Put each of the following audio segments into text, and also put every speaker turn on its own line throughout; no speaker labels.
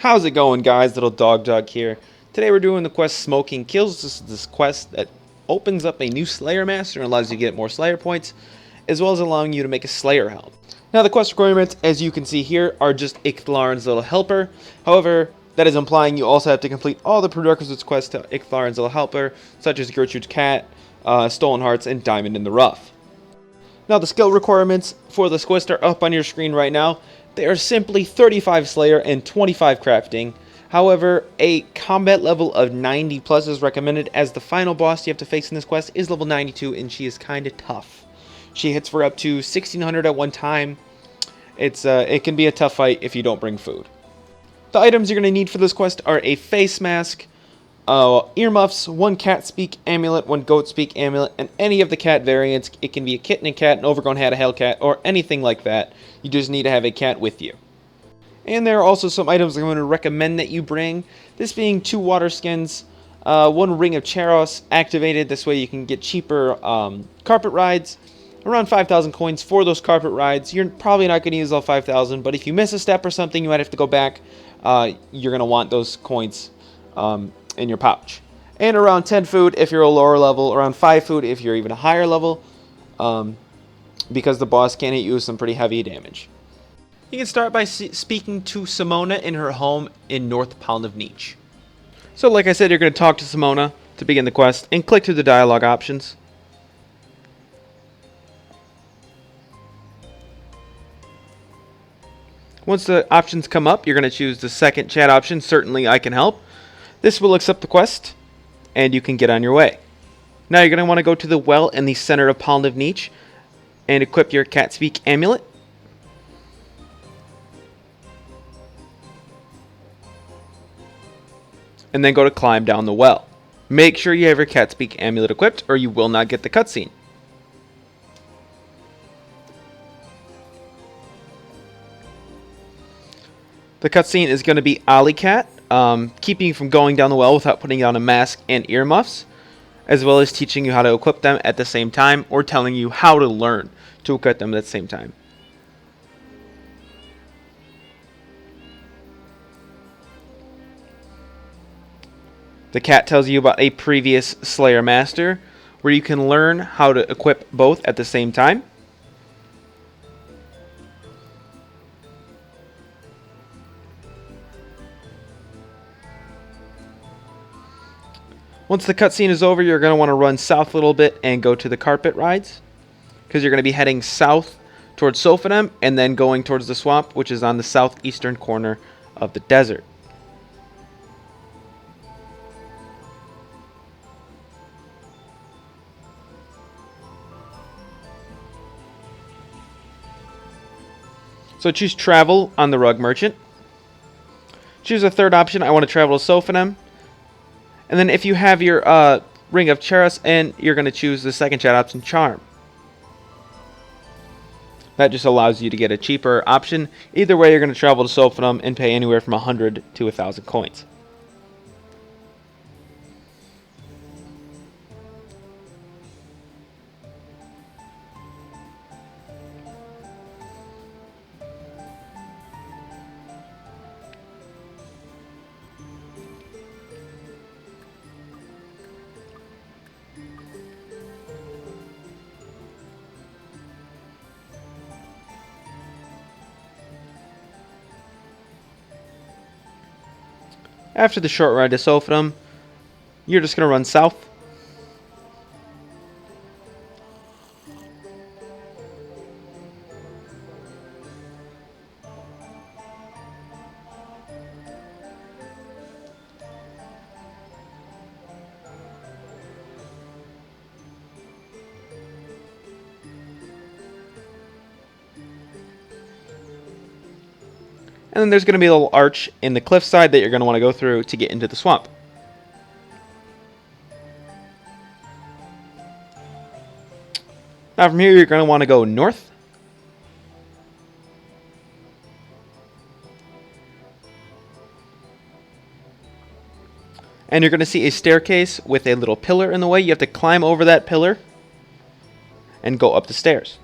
How's it going, guys? Lildogdog here. Today we're doing the quest Smoking Kills. This is this quest that opens up a new Slayer Master and allows you to get more Slayer points, as well as allowing you to make a Slayer helm. Now the quest requirements, as you can see here, are just Icthlarin's little helper. However, that is implying you also have to complete all the prerequisites quests to Icthlarin's little helper, such as Gertrude's Cat, Stolen Hearts, and Diamond in the Rough. Now the skill requirements for this quest are up on your screen right now. They are simply 35 Slayer and 25 Crafting. However, a combat level of 90 plus is recommended, as the final boss you have to face in this quest is level 92, and she is kind of tough. She hits for up to 1600 at one time. It can be a tough fight if you don't bring food. The items you're going to need for this quest are a face mask, earmuffs, one cat speak amulet, one goat speak amulet, and any of the cat variants. It can be a kitten and cat, an overgrown hat, a hellcat, or anything like that. You just need to have a cat with you. And there are also some items I'm going to recommend that you bring. This being 2 water skins, 1 ring of Charos activated. This way you can get cheaper carpet rides. Around 5,000 coins for those carpet rides. You're probably not going to use all 5,000, but if you miss a step or something, you might have to go back. You're going to want those coins in your pouch. And around 10 food if you're a lower level, around 5 food if you're even a higher level, because the boss can hit you with some pretty heavy damage. You can start by speaking to Simona in her home in North Pound of Niche. So like I said, you're going to talk to Simona to begin the quest, and click through the dialogue options. Once the options come up, you're going to choose the second chat option, Certainly I Can Help. This will accept the quest, and you can get on your way. Now you're going to want to go to the well in the center of Pound of Niche and equip your Cat Speak amulet. And then go to climb down the well. Make sure you have your Cat Speak amulet equipped, or you will not get the cutscene. The cutscene is going to be Alley Cat, keeping you from going down the well without putting on a mask and earmuffs, as well as teaching you how to equip them at the same time, or telling you how to learn to equip them at the same time. The cat tells you about a previous Slayer Master, where you can learn how to equip both at the same time. Once the cutscene is over, you're going to want to run south a little bit and go to the carpet rides, because you're going to be heading south towards Sophanem and then going towards the swamp, which is on the southeastern corner of the desert. So choose Travel on the Rug Merchant. Choose a third option, I want to travel to Sophanem. And then if you have your Ring of Charos, and you're going to choose the second chat option, Charm. That just allows you to get a cheaper option. Either way, you're going to travel to Sophanem and pay anywhere from 100 to 1,000 coins. After the short ride to Sophanem, you're just going to run south. And then there's going to be a little arch in the cliffside that you're going to want to go through to get into the swamp. Now from here, you're going to want to go north. And you're going to see a staircase with a little pillar in the way. You have to climb over that pillar and go up the stairs.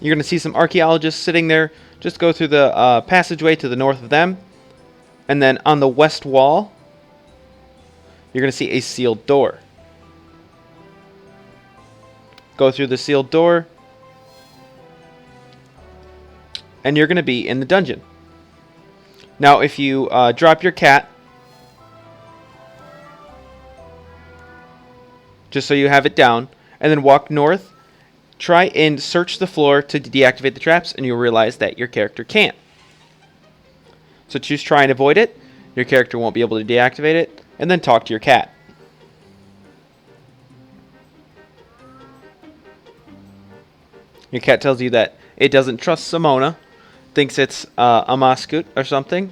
You're going to see some archaeologists sitting there. Just go through the passageway to the north of them. And then on the west wall, you're going to see a sealed door. Go through the sealed door. And you're going to be in the dungeon. Now, if you drop your cat, just so you have it down, and then walk north, try and search the floor to deactivate the traps, and you'll realize that your character can't. So choose try and avoid it. Your character won't be able to deactivate it, and then talk to your cat. Your cat tells you that it doesn't trust Simona, thinks it's a Moskut or something.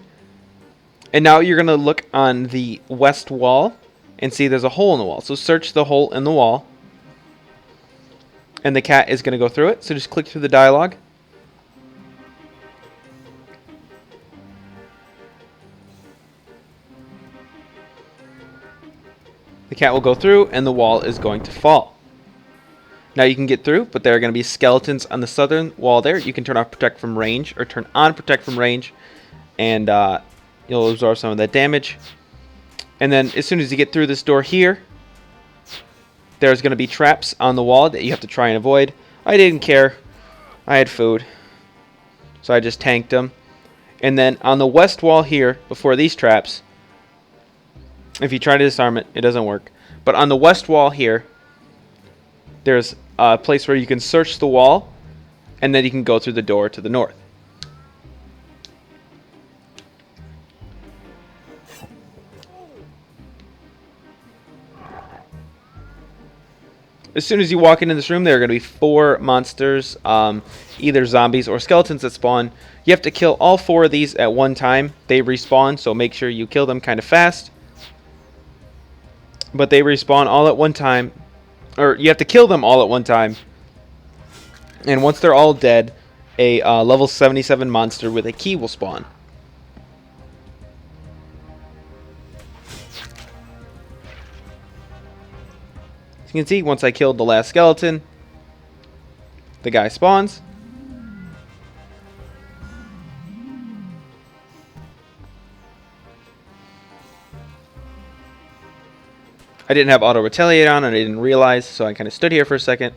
And now you're going to look on the west wall and see there's a hole in the wall. So search the hole in the wall. And the cat is going to go through it. So just click through the dialogue. The cat will go through and the wall is going to fall. Now you can get through, but there are going to be skeletons on the southern wall there. You can turn off Protect from Range or turn on Protect from Range, and you'll absorb some of that damage. And then as soon as you get through this door here, there's going to be traps on the wall that you have to try and avoid. I didn't care. I had food, so I just tanked them. And then on the west wall here, before these traps, if you try to disarm it, it doesn't work. But on the west wall here, there's a place where you can search the wall, and then you can go through the door to the north. As soon as you walk into this room, there are going to be 4 monsters, either zombies or skeletons that spawn. You have to kill all 4 of these at one time. They respawn, so make sure you kill them kind of fast. But they respawn all at one time. Or you have to kill them all at one time. And once they're all dead, a level 77 monster with a key will spawn. As you can see, once I killed the last skeleton, the guy spawns. I didn't have auto retaliate on and I didn't realize, so I kind of stood here for a second.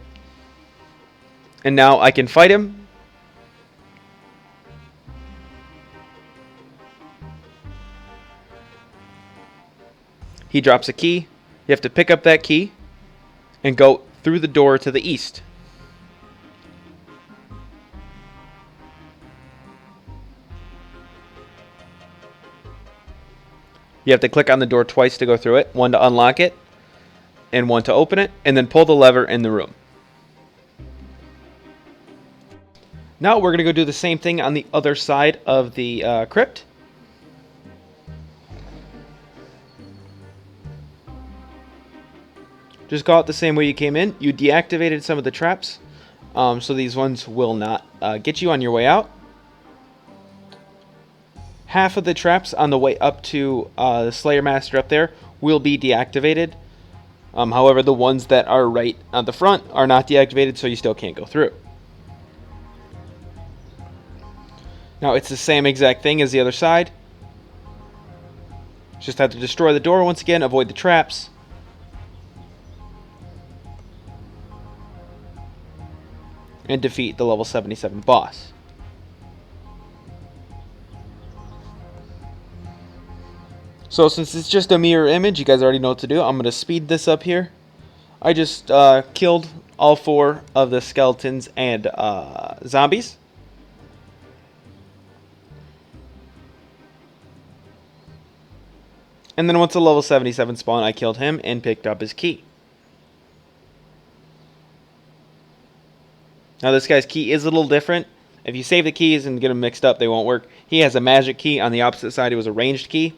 And now I can fight him. He drops a key. You have to pick up that key and go through the door to the east. You have to click on the door twice to go through it. One to unlock it, and one to open it, and then pull the lever in the room. Now we're going to go do the same thing on the other side of the crypt. Just go out the same way you came in. You deactivated some of the traps, so these ones will not get you on your way out. Half of the traps on the way up to the Slayer Master up there will be deactivated. However, the ones that are right on the front are not deactivated, so you still can't go through. Now, it's the same exact thing as the other side. Just have to destroy the door once again, avoid the traps. And defeat the level 77 boss. So since it's just a mirror image, you guys already know what to do. I'm going to speed this up here. I just killed all 4 of the skeletons and zombies. And then once the level 77 spawned, I killed him and picked up his key. Now this guy's key is a little different. If you save the keys and get them mixed up, they won't work. He has a magic key. On the opposite side, it was a ranged key.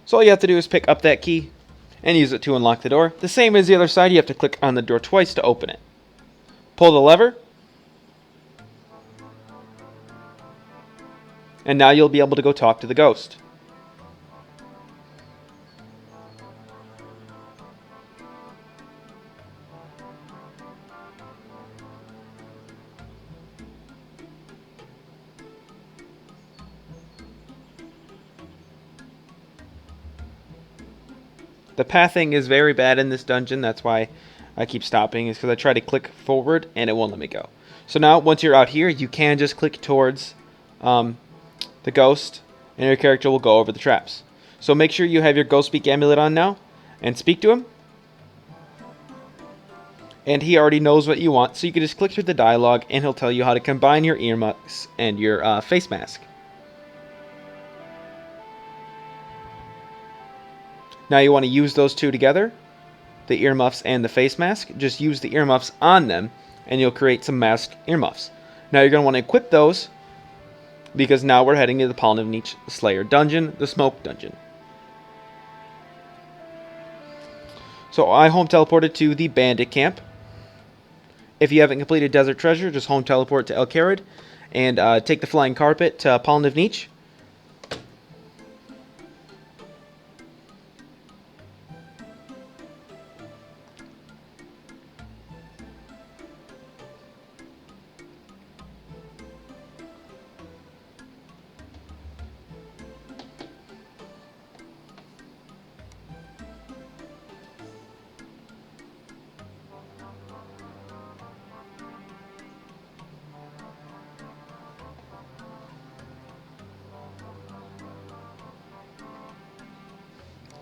So all you have to do is pick up that key and use it to unlock the door. The same as the other side, you have to click on the door twice to open it. Pull the lever. And now you'll be able to go talk to the ghost. The pathing is very bad in this dungeon. That's why I keep stopping, is because I try to click forward and it won't let me go. So now, once you're out here, you can just click towards the ghost, and your character will go over the traps. So make sure you have your Ghost Speak amulet on now, and speak to him. And he already knows what you want, so you can just click through the dialogue, and he'll tell you how to combine your earmuffs and your face mask. Now you want to use those two together, the earmuffs and the face mask. Just use the earmuffs on them, and you'll create some masked earmuffs. Now you're going to want to equip those, because now we're heading to the Paladin of Niche Slayer dungeon, the Smoke dungeon. So I home teleported to the Bandit camp. If you haven't completed Desert Treasure, just home teleport to El Kharid and take the Flying Carpet to Paladin of Niche.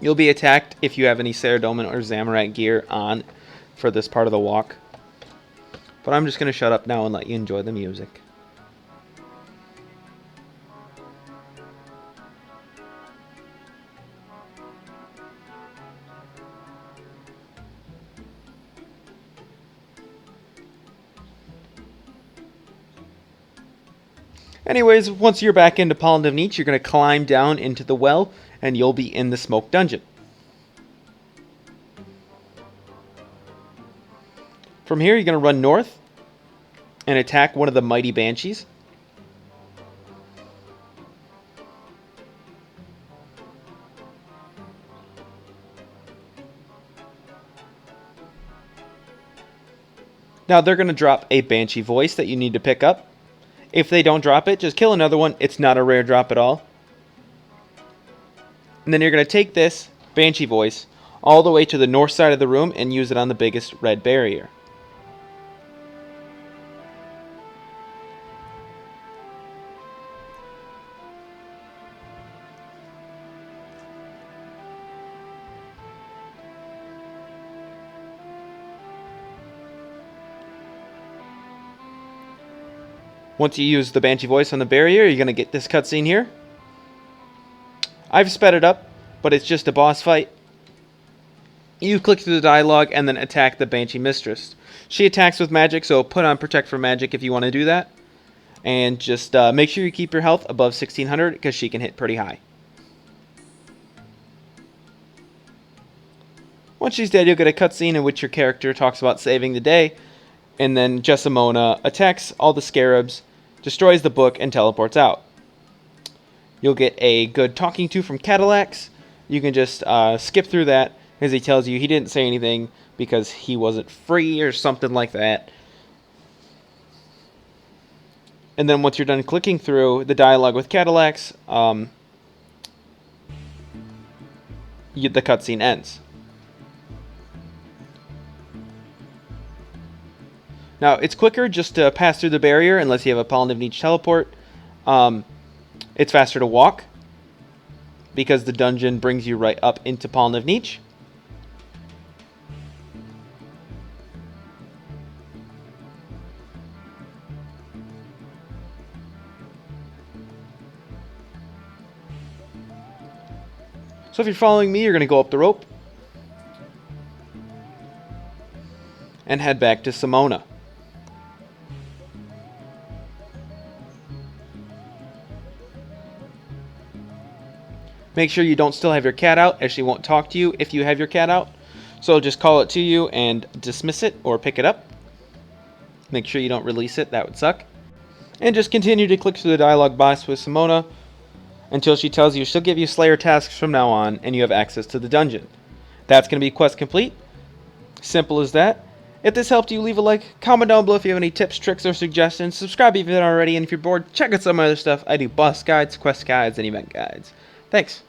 You'll be attacked if you have any Saradomin or Zamorak gear on for this part of the walk. But I'm just going to shut up now and let you enjoy the music. Anyways, once you're back into Paladin of Niche, you're going to climb down into the well, and you'll be in the Smoke dungeon. From here, you're going to run north and attack one of the Mighty Banshees. Now, they're going to drop a Banshee voice that you need to pick up. If they don't drop it, just kill another one. It's not a rare drop at all. And then you're going to take this Banshee voice all the way to the north side of the room and use it on the biggest red barrier. Once you use the Banshee voice on the barrier, you're going to get this cutscene here. I've sped it up, but it's just a boss fight. You click through the dialogue and then attack the Banshee Mistress. She attacks with magic, so put on Protect from Magic if you want to do that. And just make sure you keep your health above 1600 because she can hit pretty high. Once she's dead, you'll get a cutscene in which your character talks about saving the day. And then Jessamona attacks all the scarabs, destroys the book, and teleports out. You'll get a good talking to from Cadillacs. You can just skip through that as he tells you he didn't say anything because he wasn't free or something like that. And then once you're done clicking through the dialogue with Cadillacs, the cutscene ends. Now, it's quicker just to pass through the barrier unless you have a Paladin of Niche teleport. It's faster to walk because the dungeon brings you right up into Paladin of Niche. So if you're following me, you're going to go up the rope and head back to Simona. Make sure you don't still have your cat out, as she won't talk to you if you have your cat out. So just call it to you and dismiss it or pick it up. Make sure you don't release it, that would suck. And just continue to click through the dialogue box with Simona until she tells you she'll give you Slayer tasks from now on and you have access to the dungeon. That's going to be quest complete. Simple as that. If this helped you, leave a like, comment down below if you have any tips, tricks, or suggestions. Subscribe if you haven't already, and if you're bored, check out some other stuff. I do boss guides, quest guides, and event guides. Thanks.